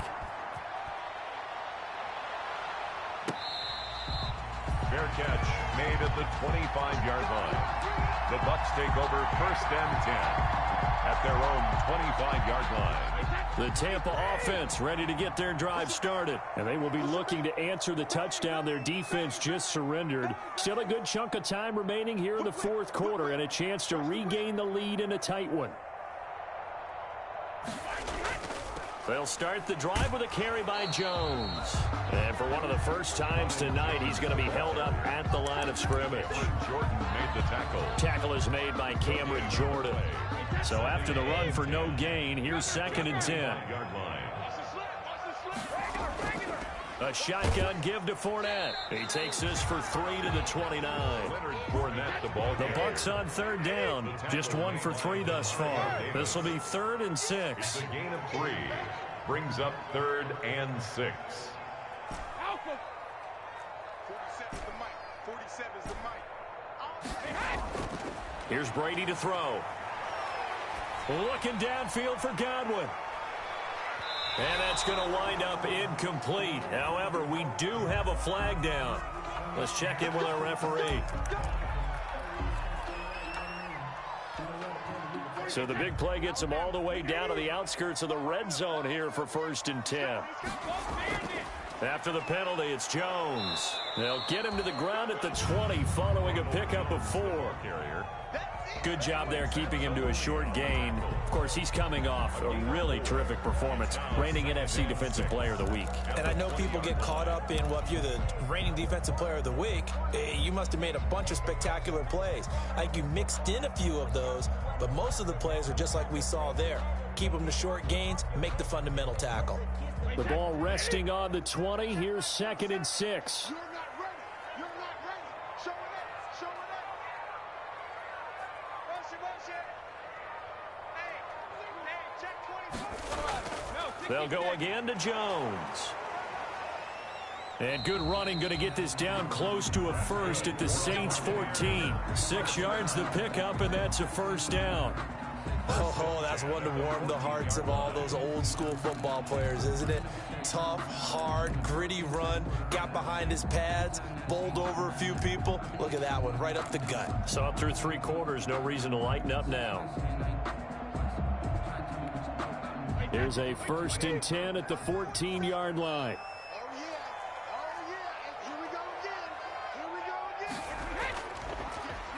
Fair catch made at the 25-yard line. The Bucs take over 1st and 10 at their own 25-yard line. The Tampa offense ready to get their drive started. And they will be looking to answer the touchdown their defense just surrendered. Still a good chunk of time remaining here in the 4th quarter and a chance to regain the lead in a tight one. They'll start the drive with a carry by Jones. And for one of the first times tonight, he's going to be held up at the line of scrimmage. Jordan made the tackle. Tackle is made by Cameron Jordan. So after the run for no gain, here's 2nd and 10. A shotgun give to Fournette. He takes this for 3 to the 29. The Bucs on 3rd down. Just 1 for 3 thus far. This will be 3rd and 6. A gain of 3 brings up 3rd and 6. 47's the mic. 47's the mic. Here's Brady to throw. Looking downfield for Godwin. And that's going to wind up incomplete. However, we do have a flag down. Let's check in with our referee. So the big play gets them all the way down to the outskirts of the red zone here for 1st and 10. After the penalty, it's Jones. They'll get him to the ground at the 20 following a pickup of 4. Good job there keeping him to a short gain. Of course, he's coming off a really terrific performance, reigning NFC Defensive Player of the Week. And I know people get caught up in, well, if you're the reigning Defensive Player of the Week, you must have made a bunch of spectacular plays. I think you mixed in a few of those, but most of the plays are just like we saw there. Keep them to short gains, make the fundamental tackle. The ball resting on the 20. Here's 2nd and 6. They'll go again to Jones. And good running, going to get this down close to a first at the Saints 14. 6 yards the pickup, and that's a 1st down. Oh, that's one to warm the hearts of all those old school football players, isn't it? Tough, hard, gritty run, got behind his pads, bowled over a few people. Look at that one, right up the gut. Saw it through 3 quarters, no reason to lighten up now. Here's a 1st and 10 at the 14-yard line.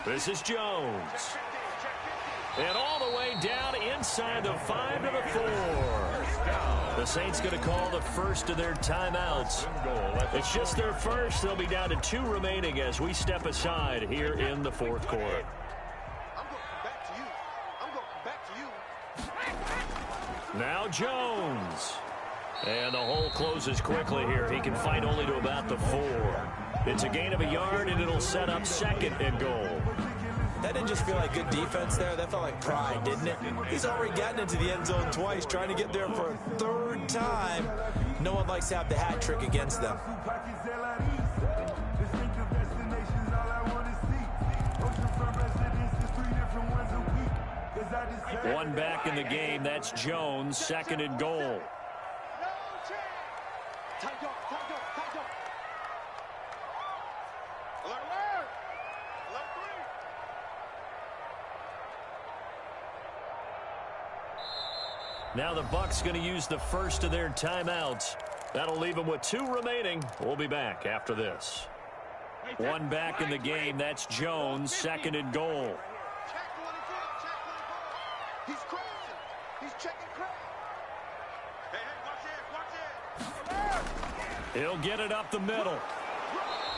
This is Jones. And all the way down inside the 5 to the 4. The Saints going to call the first of their timeouts. It's just their first. They'll be down to 2 remaining as we step aside here in the 4th quarter. Now Jones. And the hole closes quickly here. He can fight only to about the 4. It's a gain of a yard, and it'll set up 2nd and goal. That didn't just feel like good defense there. That felt like pride, didn't it? He's already gotten into the end zone twice, trying to get there for a 3rd time. No one likes to have the hat trick against them. One back in the game. That's Jones. 2nd and goal. Now the Bucs going to use the first of their timeouts. That'll leave them with 2 remaining. We'll be back after this. One back in the game. That's Jones. 2nd and goal. He's crossing. He's checking crowd. Hey, watch it. He'll get it up the middle.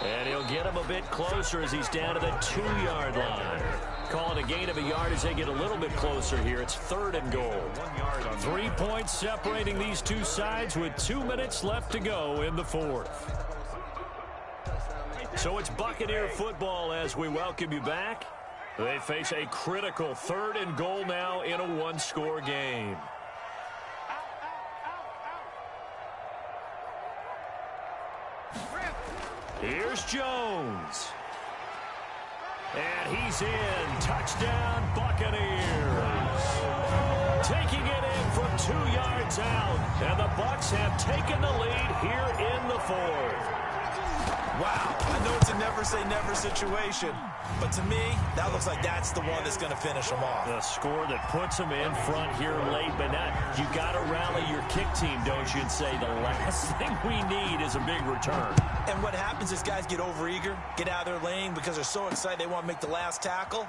And he'll get him a bit closer as he's down to the 2-yard line. Call it a gain of a yard as they get a little bit closer here. It's 3rd and goal. 3 points separating these 2 sides with 2 minutes left to go in the 4th. So it's Buccaneer football as we welcome you back. They face a critical 3rd and goal now in a 1-score game. Here's Jones. And he's in. Touchdown, Buccaneers. Taking it in from 2 yards out. And the Bucs have taken the lead here in the fourth. Wow, I know it's a never-say-never situation, but to me, that looks like that's the one that's going to finish them off. The score that puts them in front here late, but not. You got to rally your kick team, don't you, and say the last thing we need is a big return. And what happens is guys get overeager, get out of their lane because they're so excited they want to make the last tackle.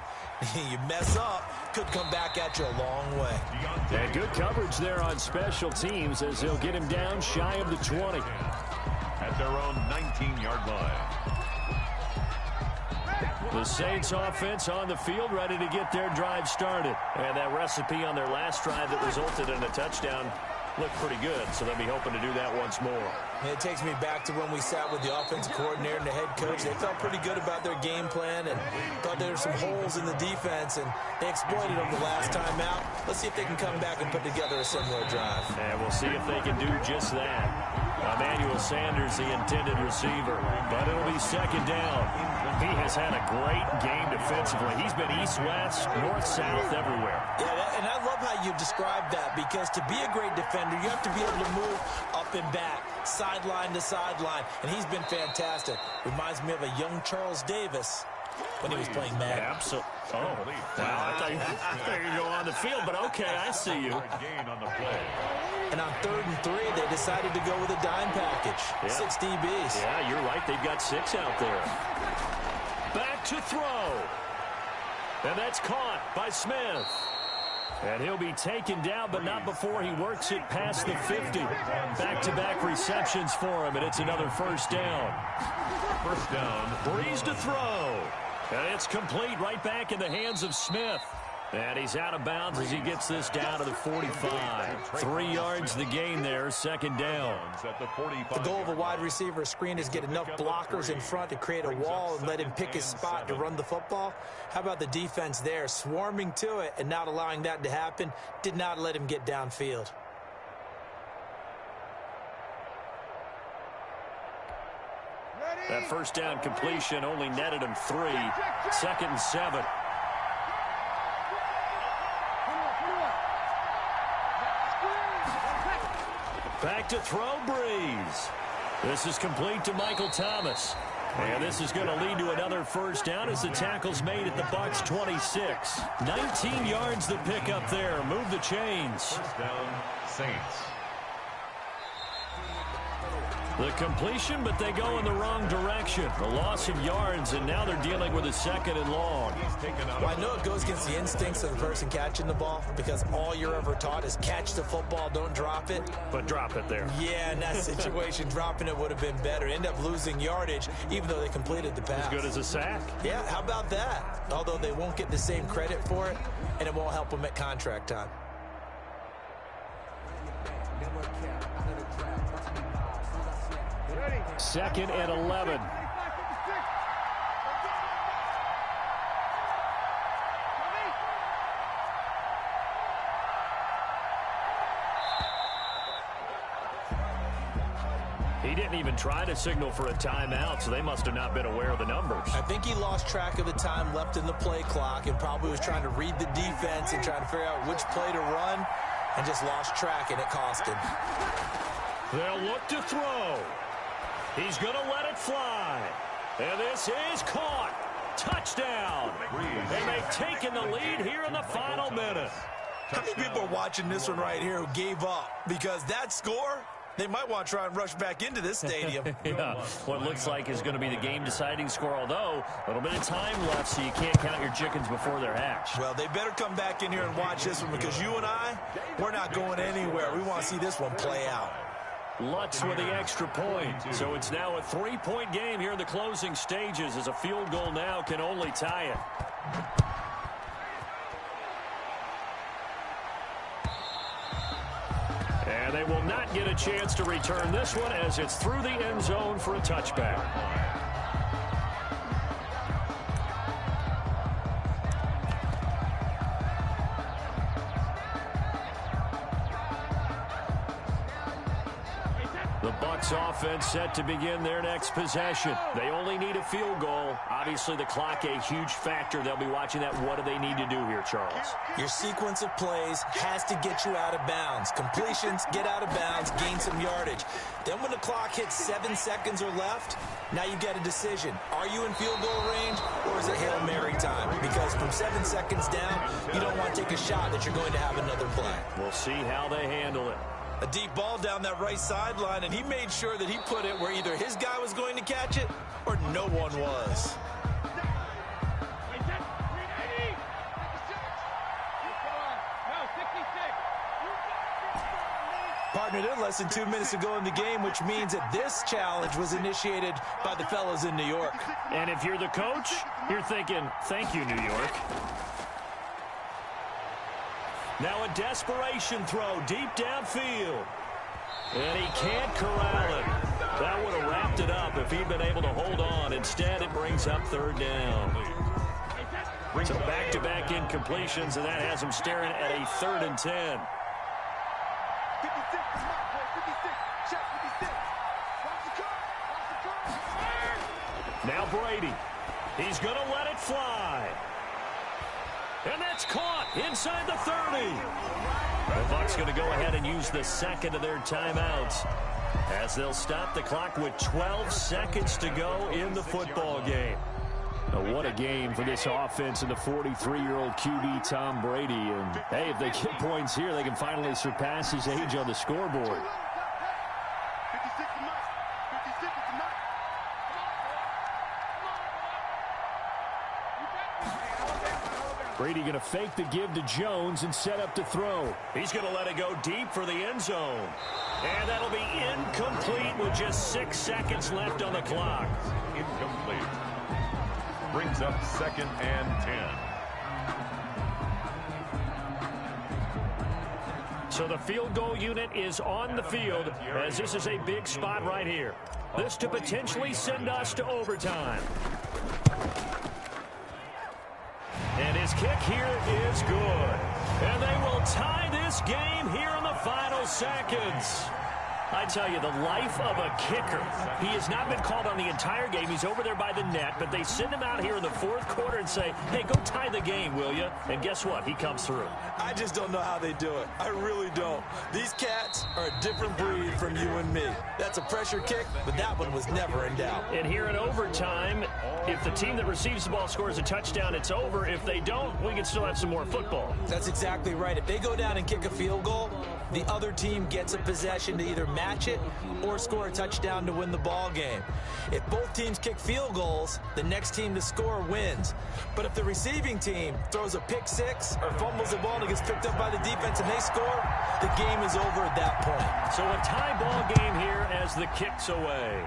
You mess up, could come back at you a long way. And good coverage there on special teams as they'll get him down shy of the 20. At their own 19-yard line. The Saints offense on the field, ready to get their drive started. And that recipe on their last drive that resulted in a touchdown looked pretty good, so they'll be hoping to do that once more. And it takes me back to when we sat with the offensive coordinator and the head coach. They felt pretty good about their game plan and thought there were some holes in the defense, and they exploited them the last time out. Let's see if they can come back and put together a similar drive. And we'll see if they can do just that. Emmanuel Sanders, the intended receiver, but it'll be second down. He has had a great game defensively. He's been east-west, north-south, everywhere. Yeah, and I love how you described that, because to be a great defender, you have to be able to move up and back, sideline to sideline, and he's been fantastic. Reminds me of a young Charles Davis when he was playing Madden. Absolutely. Oh, wow. I thought you were going on the field, but okay, I see you. Gain on the play. And on 3rd and 3, they decided to go with a dime package. Yeah. 6 DBs. Yeah, you're right. They've got 6 out there. Back to throw. And that's caught by Smith. And he'll be taken down, but not before he works it past the 50. Back-to-back receptions for him, and it's another first down. First down. Breeze to throw. And it's complete right back in the hands of Smith. And he's out of bounds as he gets this down to the 45. 3 yards the gain there, second down. The goal of a wide receiver screen is get enough blockers in front to create a wall and let him pick his spot to run the football. How about the defense there, swarming to it and not allowing that to happen? Did not let him get downfield. That first down completion only netted him 3. 2nd and 7. Back to throw, Breeze. This is complete to Michael Thomas. And this is going to lead to another first down as the tackle's made at the Bucs 26. 19 yards the pick up there. Move the chains. First down, Saints. The completion, but they go in the wrong direction. The loss of yards, and now they're dealing with a 2nd and long. Well, I know it goes against the instincts of the person catching the ball, because all you're ever taught is catch the football, don't drop it. But drop it there. Yeah, in that situation, dropping it would have been better. End up losing yardage, even though they completed the pass. As good as a sack. Yeah, how about that? Although they won't get the same credit for it, and it won't help them at contract time. Second and 11. He didn't even try to signal for a timeout, so they must have not been aware of the numbers. I think he lost track of the time left in the play clock and probably was trying to read the defense and trying to figure out which play to run, and just lost track, and it cost him. They'll look to throw. He's going to let it fly. And this is caught. Touchdown. And they've taken the lead here in the final minute. How many people are watching this one right here who gave up? Because that score, they might want to try and rush back into this stadium. Yeah, what looks like is going to be the game-deciding score, although a little bit of time left, so you can't count your chickens before they're hatched. Well, they better come back in here and watch this one, because you and I, we're not going anywhere. We want to see this one play out. Lutz with the extra point. So it's now a 3-point game here in the closing stages, as a field goal now can only tie it. And they will not get a chance to return this one, as it's through the end zone for a touchback. The Bucs offense set to begin their next possession. They only need a field goal. Obviously, the clock a huge factor. They'll be watching that. What do they need to do here, Charles? Your sequence of plays has to get you out of bounds. Completions, get out of bounds, gain some yardage. Then when the clock hits 7 seconds or left, now you get a decision. Are you in field goal range, or is it Hail Mary time? Because from 7 seconds down, you don't want to take a shot that you're going to have another play. We'll see how they handle it. A deep ball down that right sideline, and he made sure that he put it where either his guy was going to catch it or no one was. Partnered in less than 2 minutes ago in the game, which means that this challenge was initiated by the fellas in New York. And if you're the coach, you're thinking, thank you, New York. Now a desperation throw deep downfield. And he can't corral it. That would have wrapped it up if he'd been able to hold on. Instead, it brings up third down. So back-to-back incompletions, and that has him staring at a 3rd and 10. Now Brady. He's going to let it fly. And that's caught inside the 30. The Bucs going to go ahead and use the second of their timeouts as they'll stop the clock with 12 seconds to go in the football game. Now, what a game for this offense and the 43-year-old QB Tom Brady. And, hey, if they get points here, they can finally surpass his age on the scoreboard. Brady going to fake the give to Jones and set up to throw. He's going to let it go deep for the end zone. And that'll be incomplete with just 6 seconds left on the clock. Incomplete. Brings up 2nd and 10. So the field goal unit is on the field as this is a big spot right here. This to potentially send us to overtime. And his kick here is good. And they will tie this game here in the final seconds. I tell you, the life of a kicker. He has not been called on the entire game. He's over there by the net, but they send him out here in the 4th quarter and say, hey, go tie the game, will you? And guess what? He comes through. I just don't know how they do it. I really don't. These cats are a different breed from you and me. That's a pressure kick, but that one was never in doubt. And here in overtime, if the team that receives the ball scores a touchdown, it's over. If they don't, we can still have some more football. That's exactly right. If they go down and kick a field goal, the other team gets a possession to either match it or score a touchdown to win the ball game. If both teams kick field goals, the next team to score wins. But if the receiving team throws a pick six or fumbles the ball and it gets picked up by the defense and they score, the game is over at that point. So a tie ball game here as the kick's away.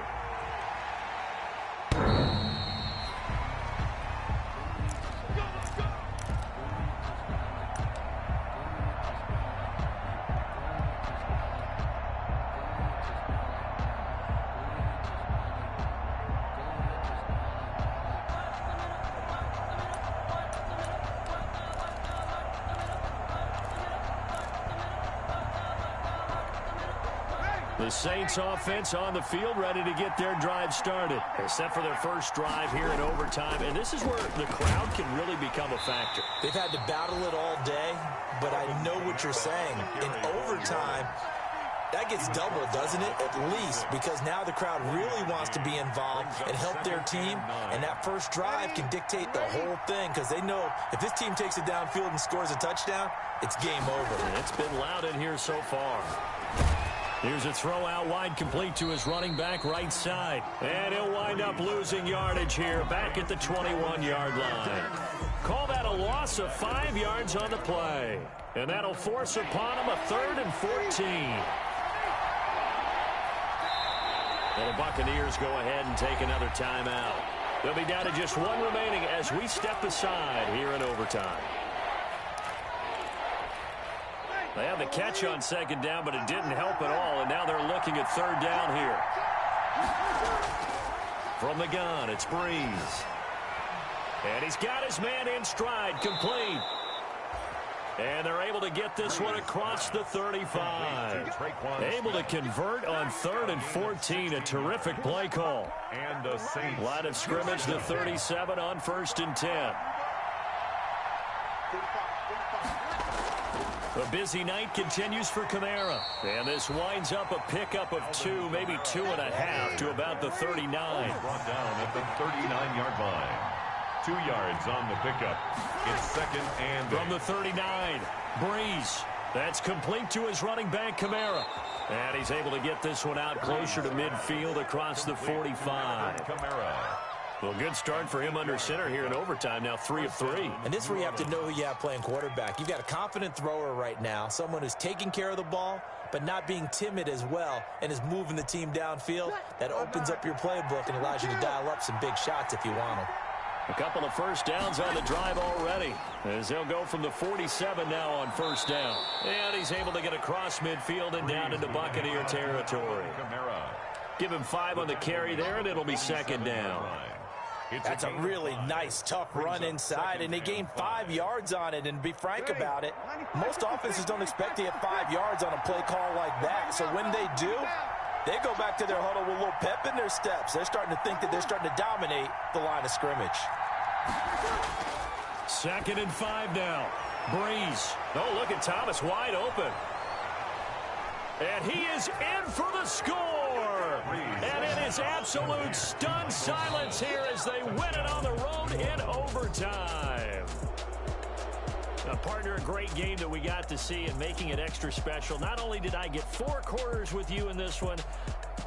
The Saints offense on the field ready to get their drive started. They're set for their first drive here in overtime, and this is where the crowd can really become a factor. They've had to battle it all day, but I know what you're saying. In overtime, that gets doubled, doesn't it? At least, because now the crowd really wants to be involved and help their team, and that first drive can dictate the whole thing because they know if this team takes it downfield and scores a touchdown, it's game over. It's been loud in here so far. Here's a throw out wide, complete to his running back right side. And he'll wind up losing yardage here back at the 21-yard line. Call that a loss of 5 yards on the play. And that'll force upon him a 3rd and 14. Well, the Buccaneers go ahead and take another timeout. They'll be down to just 1 remaining as we step aside here in overtime. They had the catch on 2nd down, but it didn't help at all, and now they're looking at 3rd down here. From the gun, it's Breeze. And he's got his man in stride, complete. And they're able to get this one across the 35. Able to convert on 3rd and 14. A terrific play call. And the Saints. Line of scrimmage, the 37 on 1st and 10. A busy night continues for Kamara. And this winds up a pickup of 2, maybe 2.5 to about the 39. Brought down at the 39-yard line. 2 yards on the pickup. It's 2nd and from the 39. Breeze. That's complete to his running back, Kamara. And he's able to get this one out closer to midfield across the 45. Kamara. Well, good start for him under center here in overtime. Now 3 of 3. And this is where you have to know who you have playing quarterback. You've got a confident thrower right now, someone who's taking care of the ball, but not being timid as well, and is moving the team downfield. That opens up your playbook and allows you to dial up some big shots if you want them. A couple of first downs on the drive already, as they'll go from the 47 now on first down. And he's able to get across midfield and down into Buccaneer territory. Give him 5 on the carry there, and it'll be 2nd down. That's a really nice, tough run inside, and they gained 5 yards on it. And to be frank about it, most offenses don't expect to get 5 yards on a play call like that. So when they do, they go back to their huddle with a little pep in their steps. They're starting to think that they're starting to dominate the line of scrimmage. 2nd and 5 now. Breeze. Oh, look at Thomas wide open. And he is in for the score. And it is absolute stunned silence here as they win it on the road in overtime. A partner, a great game that we got to see and making it extra special. Not only did I get 4 quarters with you in this one,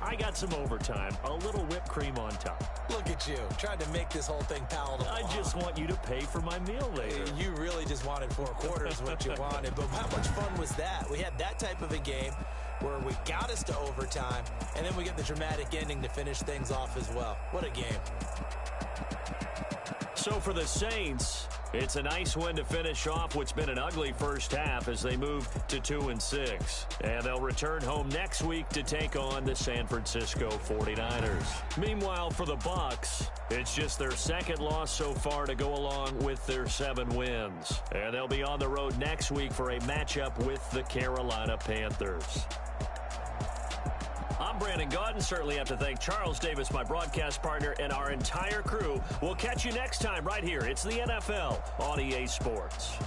I got some overtime. A little whipped cream on top. Look at you, trying to make this whole thing palatable. I just want you to pay for my meal later. You really just wanted 4 quarters what you wanted. But how much fun was that? We had that type of a game where we got us to overtime, and then we get the dramatic ending to finish things off as well. What a game. So for the Saints, it's a nice win to finish off what's been an ugly first half as they move to 2-6. And they'll return home next week to take on the San Francisco 49ers. Meanwhile, for the Bucs, it's just their 2nd loss so far to go along with their 7 wins. And they'll be on the road next week for a matchup with the Carolina Panthers. I'm Brandon Gaudin. Certainly have to thank Charles Davis, my broadcast partner, and our entire crew. We'll catch you next time right here. It's the NFL on EA Sports.